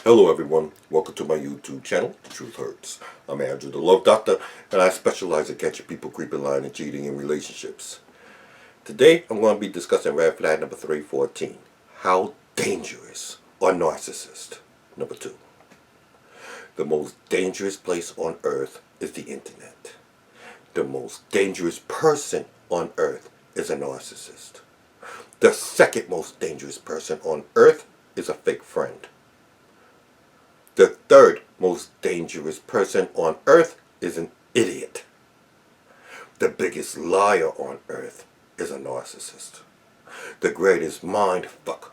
Hello everyone, welcome to my YouTube channel, The Truth Hurts. I'm Andrew the Love Doctor, and I specialize in catching people creeping, lying, and cheating in relationships. Today, I'm going to be discussing red flag number 314. How dangerous are narcissists? Number 2. The most dangerous place on earth is the internet. The most dangerous person on earth is a narcissist. The second most dangerous person on earth is a fake friend. The third most dangerous person on earth is an idiot. The biggest liar on earth is a narcissist. The greatest mind fuck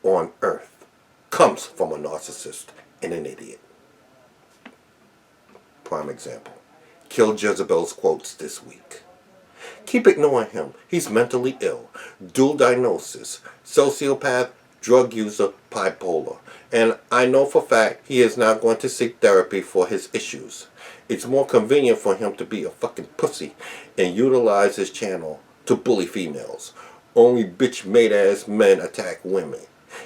on earth comes from a narcissist and an idiot. Prime example. Kill Jezebel's quotes this week. Keep ignoring him. He's mentally ill. Dual diagnosis. Sociopath. Drug user. Bipolar. And I know for a fact he is not going to seek therapy for his issues. It's more convenient for him to be a fucking pussy and utilize his channel to bully females. Only bitch-made ass men attack women.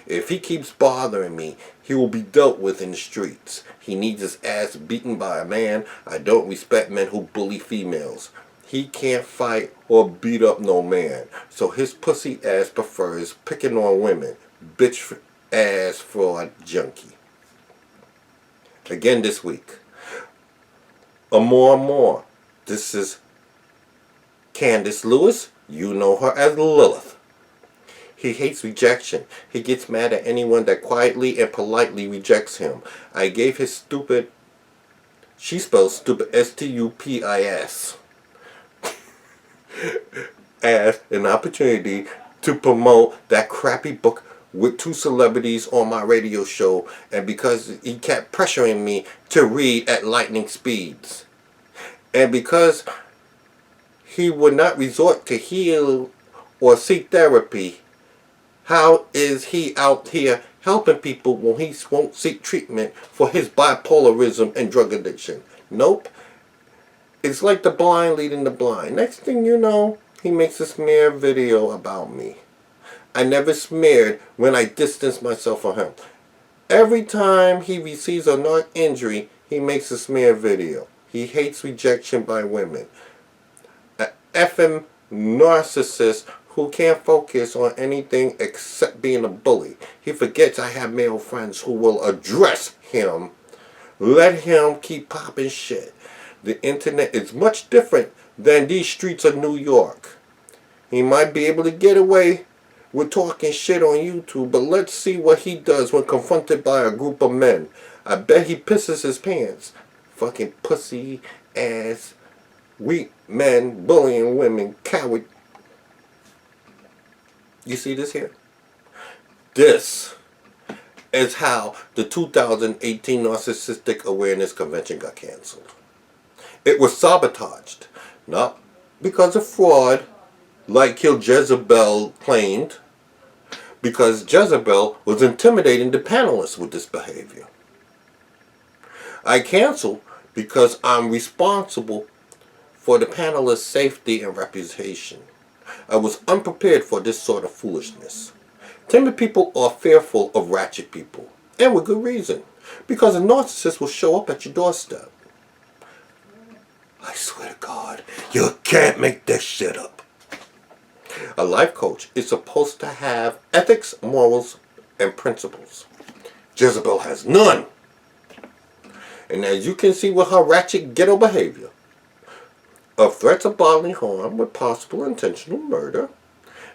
If he keeps bothering me, he will be dealt with in the streets. He needs his ass beaten by a man. I don't respect men who bully females. He can't fight or beat up no man. So his pussy ass prefers picking on women. Bitch ass fraud junkie. Again this week. More. This is Candace Lewis. You know her as Lilith. He hates rejection. He gets mad at anyone that quietly and politely rejects him. I gave his stupid, she spells stupid S-T-U-P-I-S, as an opportunity to promote that crappy book with 2 celebrities on my radio show, and because he kept pressuring me to read at lightning speeds. And because he would not resort to heal or seek therapy, how is he out here helping people when he won't seek treatment for his bipolarism and drug addiction? Nope. It's like the blind leading the blind. Next thing you know, he makes a smear video about me. I never smeared when I distanced myself from him. Every time he receives a narc injury, he makes a smear video. He hates rejection by women. An effing narcissist who can't focus on anything except being a bully. He forgets I have male friends who will address him. Let him keep popping shit. The internet is much different than these streets of New York. He might be able to get away with talking shit on YouTube, but let's see what he does when confronted by a group of men. I bet he pisses his pants. Fucking pussy ass weak men bullying women, coward. You see this here? This is how the 2018 Narcissistic Awareness Convention got canceled. It was sabotaged, not because of fraud, like Kill Jezebel claimed, because Jezebel was intimidating the panelists with this behavior. I canceled because I'm responsible for the panelists' safety and reputation. I was unprepared for this sort of foolishness. Timid people are fearful of ratchet people, and with good reason, because a narcissist will show up at your doorstep. I swear to God, you can't make this shit up. A life coach is supposed to have ethics, morals, and principles. Jezebel has none. And as you can see with her ratchet ghetto behavior, of threats of bodily harm with possible intentional murder,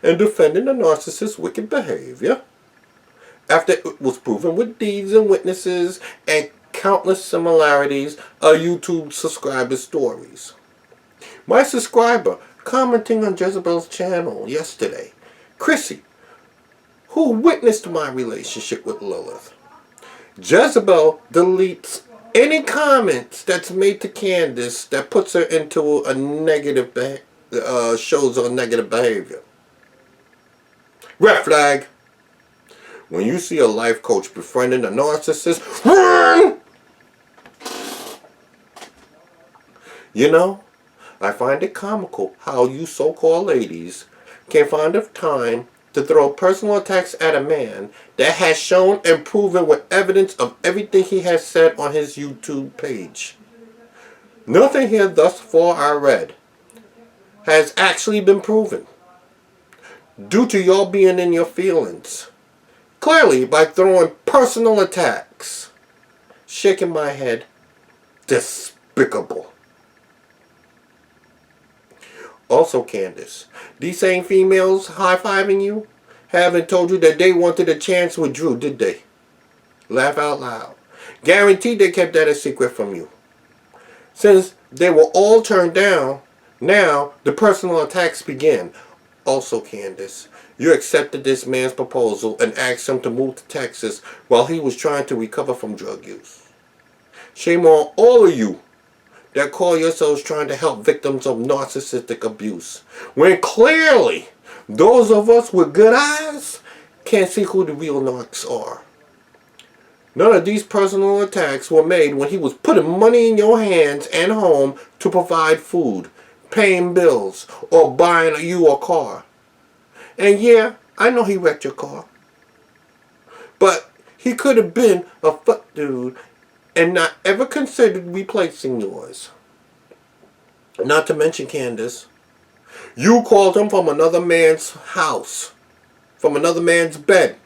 and defending the narcissist's wicked behavior, after it was proven with deeds and witnesses and countless similarities of YouTube subscriber stories. My subscriber commenting on Jezebel's channel yesterday, Chrissy, who witnessed my relationship with Lilith. Jezebel deletes any comments that's made to Candace that puts her into a negative, shows her negative behavior. Red flag. When you see a life coach befriending a narcissist, run! You know, I find it comical how you so-called ladies can find the time to throw personal attacks at a man that has shown and proven with evidence of everything he has said on his YouTube page. Nothing here thus far I read has actually been proven due to y'all being in your feelings. Clearly by throwing personal attacks. Shaking my head. Despicable. Also, Candace, these same females high-fiving you haven't told you that they wanted a chance with Drew, did they? Laugh out loud. Guaranteed they kept that a secret from you. Since they were all turned down, now the personal attacks begin. Also, Candace, you accepted this man's proposal and asked him to move to Texas while he was trying to recover from drug use. Shame on all of you that call yourselves trying to help victims of narcissistic abuse, when clearly those of us with good eyes can't see who the real narcs are. None of these personal attacks were made when he was putting money in your hands and home to provide food, paying bills, or buying you a car. And yeah, I know he wrecked your car. But he could have been a fuck dude and not ever considered replacing yours. Not to mention, Candace, you called him from another man's house, from another man's bed,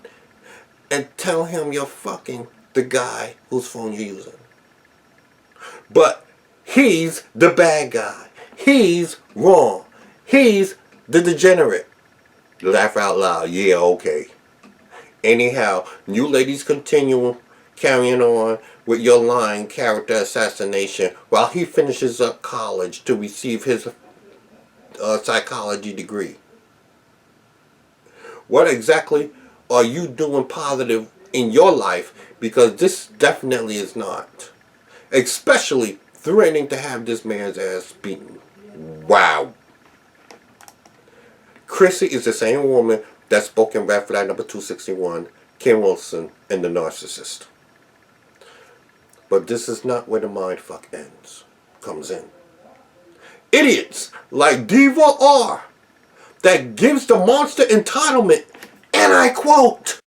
and tell him you're fucking the guy whose phone you're using. But he's the bad guy. He's wrong. He's the degenerate. Laugh out loud. Yeah, okay. Anyhow, you ladies continue carrying on with your lying character assassination while he finishes up college to receive his psychology degree. What exactly are you doing positive in your life? Because this definitely is not. Especially threatening to have this man's ass beaten. Wow. Chrissy is the same woman that spoke in Red Flag number 261, Kim Wilson, and the Narcissist. But this is not where the mindfuck comes in. Idiots like Diva R that gives the monster entitlement, and I quote,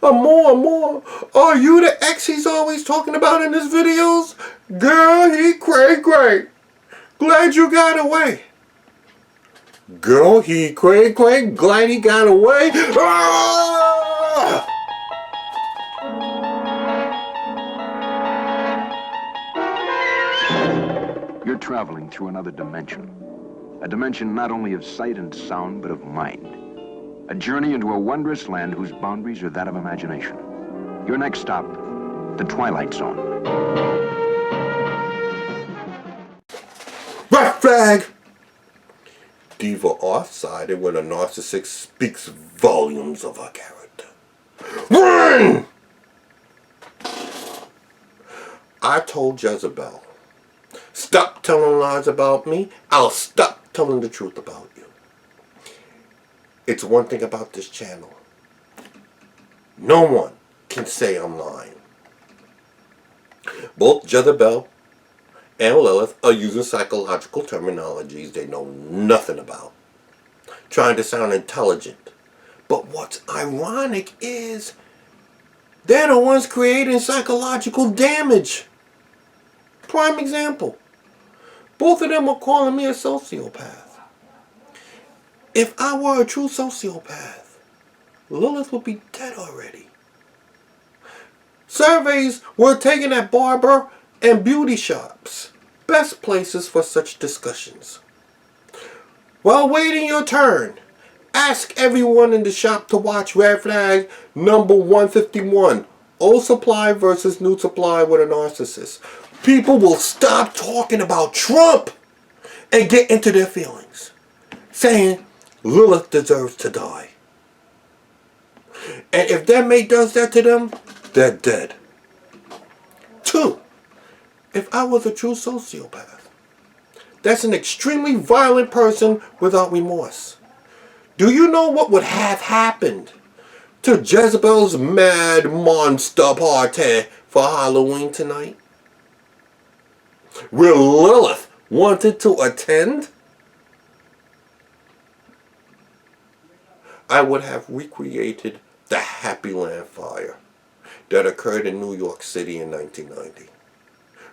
Amor, are you the ex he's always talking about in his videos? Girl, he cray. Glad you got away. Girl, he cray. Glad he got away. Ah! You're traveling through another dimension. A dimension not only of sight and sound, but of mind. A journey into a wondrous land whose boundaries are that of imagination. Your next stop, the Twilight Zone. Red flag! Diva R sided when a narcissist speaks volumes of her character. Run! I told Jezebel, stop telling lies about me, I'll stop telling the truth about you. It's one thing about this channel. No one can say I'm lying. Both Jezebel and Lilith are using psychological terminologies they know nothing about, trying to sound intelligent. But what's ironic is they're the ones creating psychological damage. Prime example. Both of them are calling me a sociopath. If I were a true sociopath, Lilith would be dead already. Surveys were taken at barber and beauty shops, best places for such discussions. While waiting your turn, ask everyone in the shop to watch Red Flag number 151, Old Supply versus New Supply with a Narcissist. People will stop talking about Trump and get into their feelings, saying Lilith deserves to die. And if that mate does that to them, they're dead. 2. If I was a true sociopath, that's an extremely violent person without remorse. Do you know what would have happened to Jezebel's mad monster party for Halloween tonight? Where Lilith wanted to attend? I would have recreated the Happy Land fire that occurred in New York City in 1990,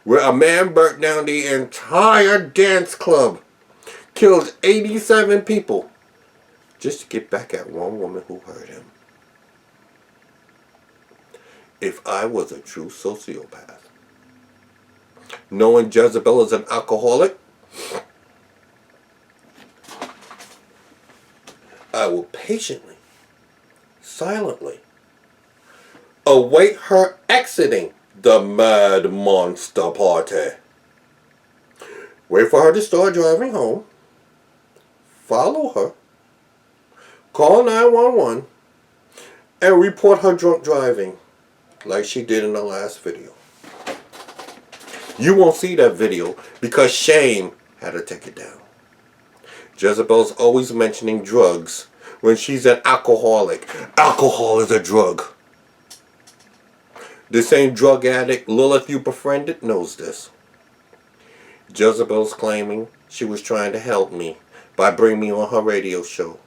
where a man burnt down the entire dance club, killed 87 people, just to get back at one woman who hurt him. If I was a true sociopath, knowing Jezebel is an alcoholic, I will patiently, silently, await her exiting the Mad Monster Party. Wait for her to start driving home, follow her, call 911, and report her drunk driving like she did in the last video. You won't see that video because shame had to take it down. Jezebel's always mentioning drugs when she's an alcoholic. Alcohol is a drug. The same drug addict Lilith you befriended knows this. Jezebel's claiming she was trying to help me by bringing me on her radio show,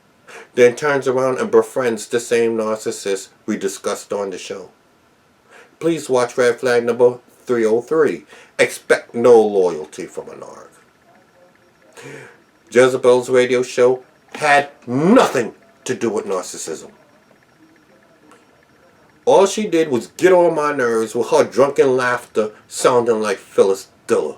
then turns around and befriends the same narcissist we discussed on the show. Please watch red flag number 303. Expect no loyalty from a narc. Jezebel's radio show had nothing to do with narcissism. All she did was get on my nerves with her drunken laughter sounding like Phyllis Diller.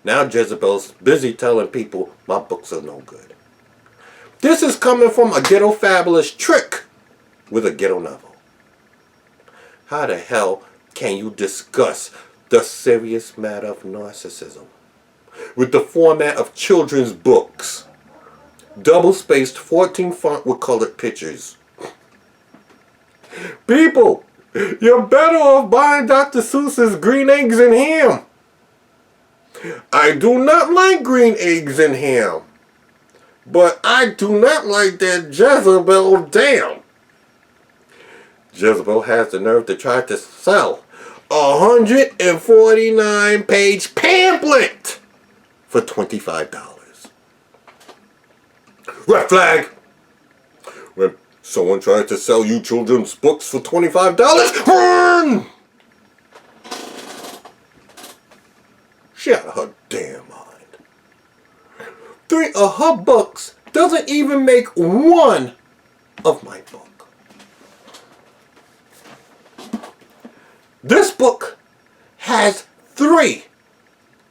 Now Jezebel's busy telling people my books are no good. This is coming from a ghetto fabulous trick with a ghetto novel. How the hell can you discuss the serious matter of narcissism with the format of children's books? Double-spaced 14 font with colored pictures. People, you're better off buying Dr. Seuss's Green Eggs and Ham. I do not like green eggs and ham, but I do not like that Jezebel damn. Jezebel has the nerve to try to sell a 149-page pamphlet for $25. Red flag! When someone tries to sell you children's books for $25, run! She out of her damn mind. 3 of her books doesn't even make one of my book. This book has 3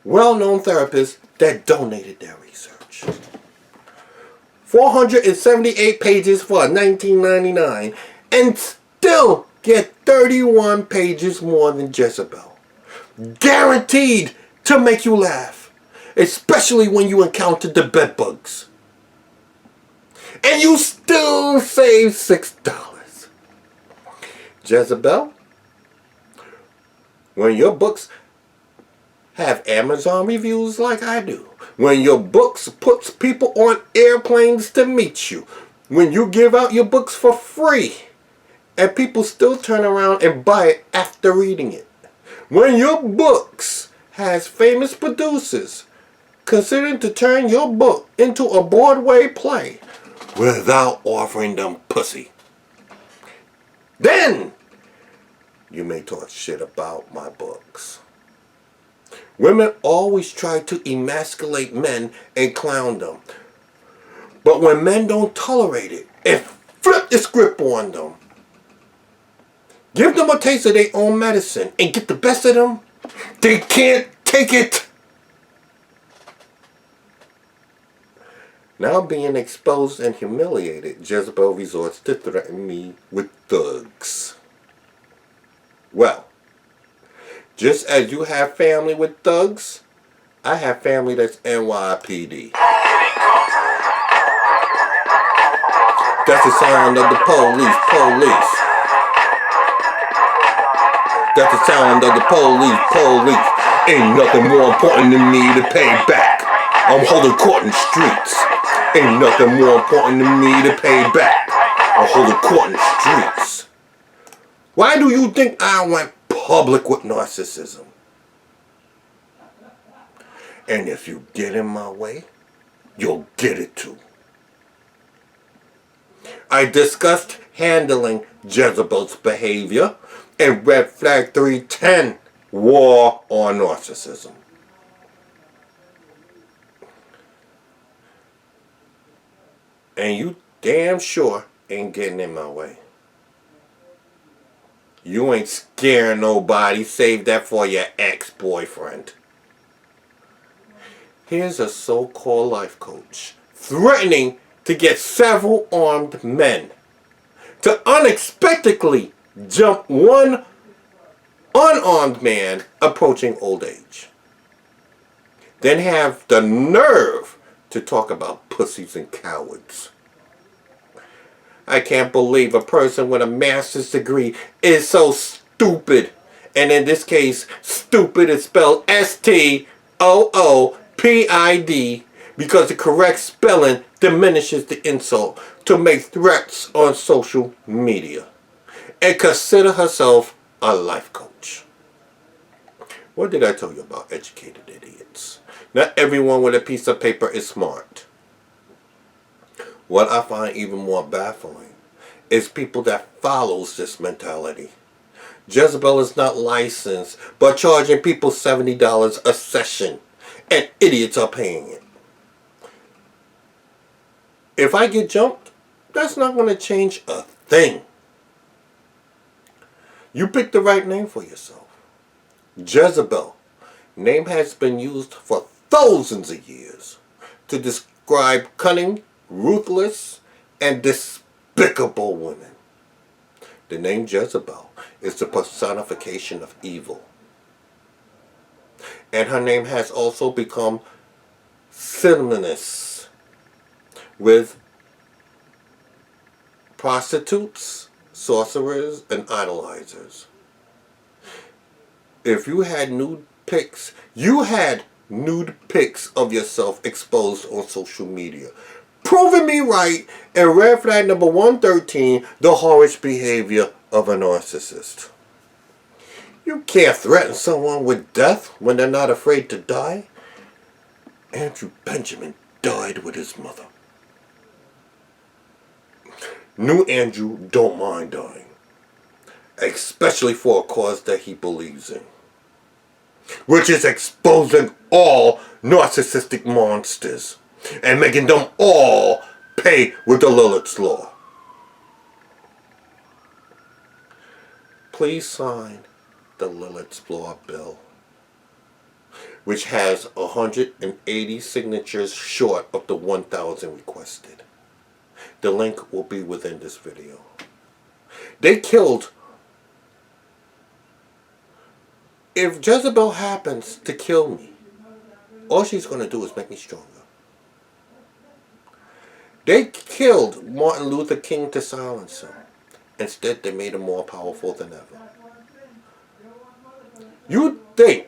well-known therapists that donated their research. 478 pages for $19.99 and still get 31 pages more than Jezebel. Guaranteed to make you laugh, especially when you encounter the bedbugs. And you still save $6. Jezebel, when your books have Amazon reviews like I do, when your books puts people on airplanes to meet you, when you give out your books for free and people still turn around and buy it after reading it, when your books has famous producers considering to turn your book into a Broadway play without offering them pussy, then you may talk shit about my books. Women always try to emasculate men and clown them. But when men don't tolerate it and flip the script on them, give them a taste of their own medicine and get the best of them, they can't take it. Now being exposed and humiliated, Jezebel resorts to threaten me with thugs. Well, just as you have family with thugs, I have family that's NYPD. That's the sound of the police, police. That's the sound of the police, police. Ain't nothing more important than me to pay back. I'm holding court in the streets. Ain't nothing more important than me to pay back. I'm holding court in the streets. Why do you think I went public with narcissism? And if you get in my way, you'll get it too. I discussed handling Jezebel's behavior in Red Flag 310, War on Narcissism. And you damn sure ain't getting in my way. You ain't scaring nobody. Save that for your ex-boyfriend. Here's a so-called life coach threatening to get several armed men to unexpectedly jump one unarmed man approaching old age. Then have the nerve to talk about pussies and cowards. I can't believe a person with a master's degree is so stupid. And in this case, stupid is spelled S-T-O-O-P-I-D because the correct spelling diminishes the insult to make threats on social media and consider herself a life coach. What did I tell you about educated idiots? Not everyone with a piece of paper is smart. What I find even more baffling is people that follows this mentality. Jezebel is not licensed, but charging people $70 a session, and idiots are paying it. If I get jumped, that's not going to change a thing. You picked the right name for yourself. Jezebel. Name has been used for thousands of years to describe cunning, ruthless, and despicable women. The name Jezebel is the personification of evil. And her name has also become synonymous with prostitutes, sorcerers, and idolizers. If you had nude pics, of yourself exposed on social media, proving me right in red flag number 113, the whorish behavior of a narcissist. You can't threaten someone with death when they're not afraid to die. Andrew Benjamin died with his mother. New Andrew don't mind dying, especially for a cause that he believes in, which is exposing all narcissistic monsters and making them all pay with the LILITH'S Law. Please sign the LILITH'S Law bill, which has 180 signatures short of the 1,000 requested. The link will be within this video. They killed. If Jezebel happens to kill me, all she's going to do is make me stronger. They killed Martin Luther King to silence him. Instead, they made him more powerful than ever. You think,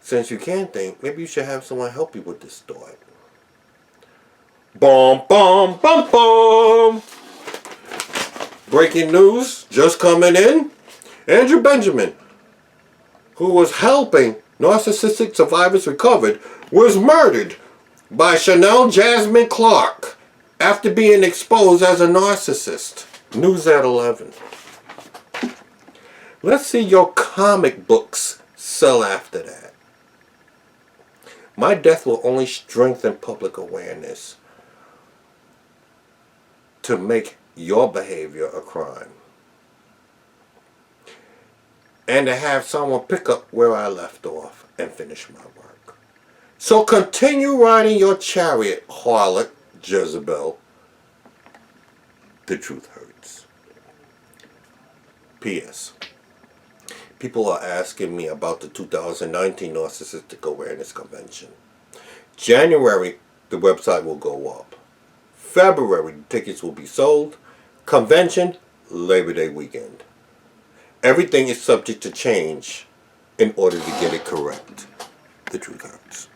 since you can't think, maybe you should have someone help you with this thought. Bum, bum, bum, bum. Breaking news, just coming in. Andrew Benjamin, who was helping narcissistic survivors recover, was murdered by Chanel Jasmine Clark after being exposed as a narcissist. News at 11. Let's see your comic books sell after that. My death will only strengthen public awareness to make your behavior a crime. And to have someone pick up where I left off and finish my work. So continue riding your chariot, harlot, Jezebel. The truth hurts. P.S. People are asking me about the 2019 Narcissistic Awareness Convention. January, the website will go up. February, the tickets will be sold. Convention, Labor Day weekend. Everything is subject to change in order to get it correct. The truth hurts.